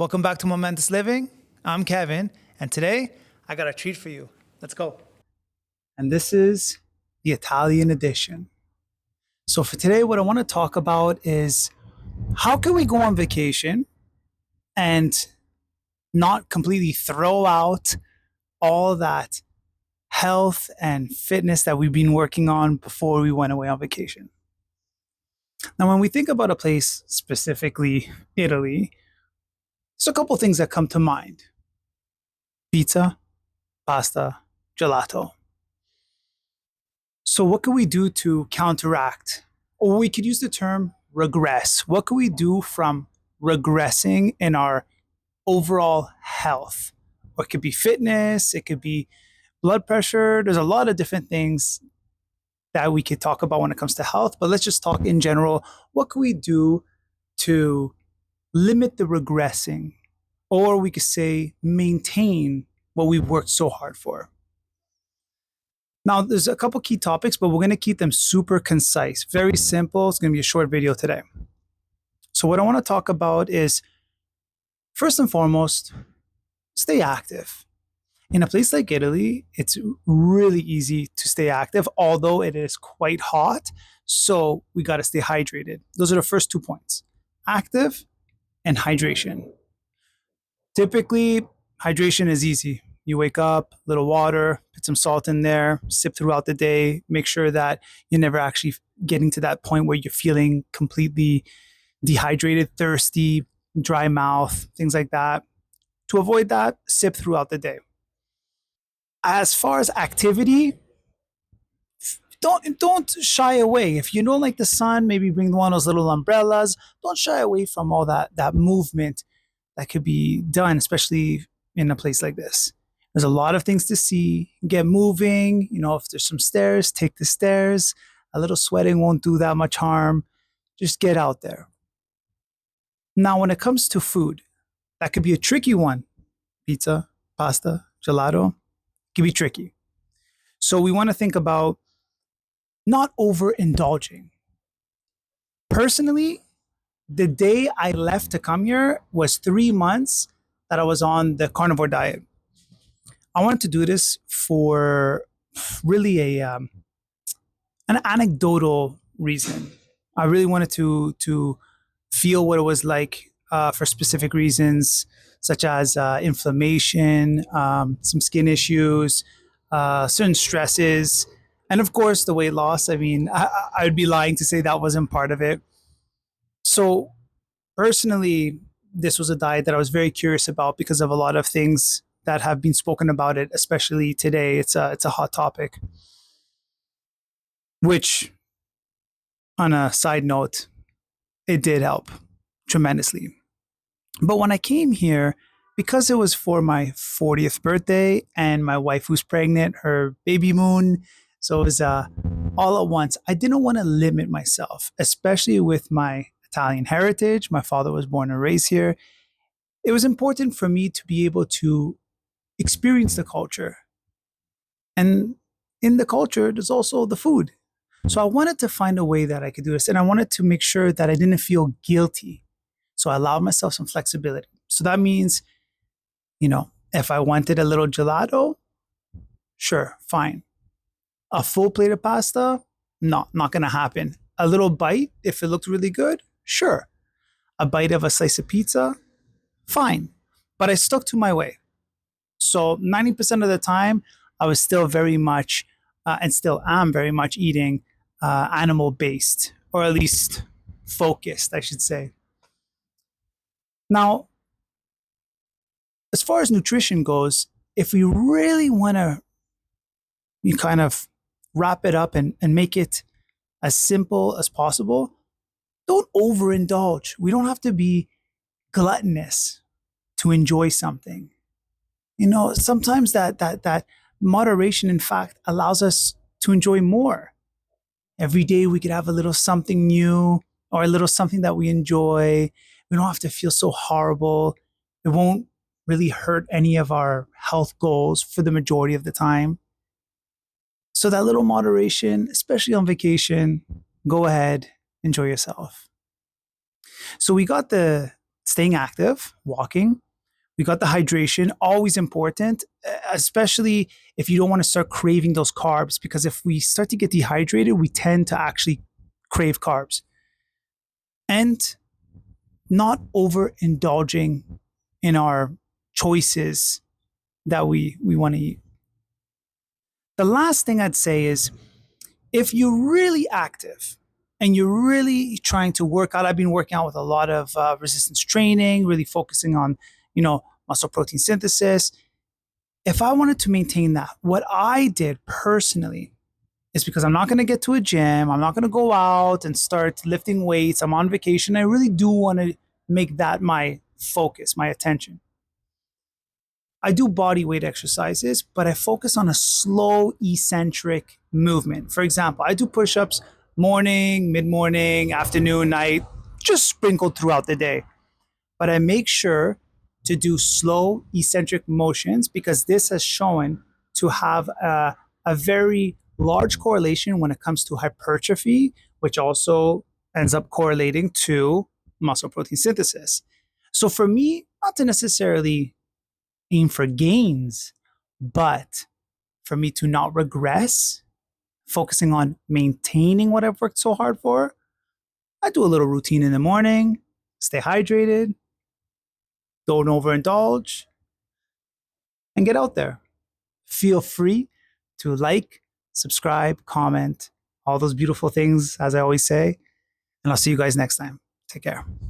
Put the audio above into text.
Welcome back to Momentous Living. I'm Kevin, and today I got a treat for you. Let's go. And this is the Italian edition. So, for today, what I want to talk about is how can we go on vacation and not completely throw out all that health and fitness that we've been working on before we went away on vacation? Now, when we think about a place, specifically Italy, there's a couple things that come to mind: pizza, pasta, gelato. So, what can we do to counteract? Or we could use the term regress. What can we do from regressing in our overall health? Or it could be fitness, it could be blood pressure. There's a lot of different things that we could talk about when it comes to health, but let's just talk in general. What can we do to limit the regressing? Or we could say maintain what we've worked so hard for. Now, there's a couple key topics, but we're going to keep them super concise, very simple. It's going to be a short video today. So what I want to talk about is, first and foremost, stay active. In a place like Italy, it's really easy to stay active, although it is quite hot. So we got to stay hydrated. Those are the first 2 points: active and hydration. Typically, hydration is easy. You wake up, a little water, put some salt in there, sip throughout the day. Make sure that you're never actually getting to that point where you're feeling completely dehydrated, thirsty, dry mouth, things like that. To avoid that, sip throughout the day. As far as activity, don't shy away. If you don't like the sun, maybe bring one of those little umbrellas. Don't shy away from all that movement that could be done, especially in a place like this. There's a lot of things to see. Get moving. If there's some stairs, take the stairs. A little sweating won't do that much harm. Just get out there. Now, when it comes to food, that could be a tricky one. Pizza, pasta, gelato, can be tricky. So we want to think about not overindulging. Personally, the day I left to come here was 3 months that I was on the carnivore diet. I wanted to do this for really an anecdotal reason. I really wanted to feel what it was like for specific reasons, such as inflammation, some skin issues, certain stresses, and of course the weight loss. I mean, I would be lying to say that wasn't part of it. So personally, this was a diet that I was very curious about because of a lot of things that have been spoken about it, especially today. It's a hot topic. Which, on a side note, it did help tremendously. But when I came here, because it was for my 40th birthday and my wife who's pregnant, her baby moon, so it was all at once. I didn't want to limit myself, especially with my Italian heritage. My father was born and raised here. It was important for me to be able to experience the culture. And in the culture, there's also the food. So I wanted to find a way that I could do this. And I wanted to make sure that I didn't feel guilty. So I allowed myself some flexibility. So that means, if I wanted a little gelato, sure, fine. A full plate of pasta, no, not going to happen. A little bite, if it looked really good, sure. A bite of a slice of pizza, fine. But I stuck to my way. So 90% of the time, I was still very much, and still am very much eating animal-based, or at least focused, I should say. Now, as far as nutrition goes, if we really want to kind of wrap it up and make it as simple as possible, don't overindulge. We don't have to be gluttonous to enjoy something. Sometimes that moderation, in fact, allows us to enjoy more. Every day we could have a little something new or a little something that we enjoy. We don't have to feel so horrible. It won't really hurt any of our health goals for the majority of the time. So that little moderation, especially on vacation, go ahead, enjoy yourself. So we got the staying active, walking. We got the hydration, always important, especially if you don't want to start craving those carbs, because if we start to get dehydrated, we tend to actually crave carbs. And not overindulging in our choices that we want to eat. The last thing I'd say is if you're really active and you're really trying to work out, I've been working out with a lot of resistance training, really focusing on, muscle protein synthesis. If I wanted to maintain that, what I did personally is because I'm not going to get to a gym, I'm not going to go out and start lifting weights, I'm on vacation. I really do want to make that my focus, my attention. I do body weight exercises, but I focus on a slow, eccentric movement. For example, I do push ups morning, mid morning, afternoon, night, just sprinkled throughout the day. But I make sure to do slow, eccentric motions because this has shown to have a very large correlation when it comes to hypertrophy, which also ends up correlating to muscle protein synthesis. So for me, not to necessarily aim for gains, but for me to not regress, focusing on maintaining what I've worked so hard for, I do a little routine in the morning, stay hydrated, don't overindulge, and get out there. Feel free to like, subscribe, comment, all those beautiful things, as I always say. And I'll see you guys next time. Take care.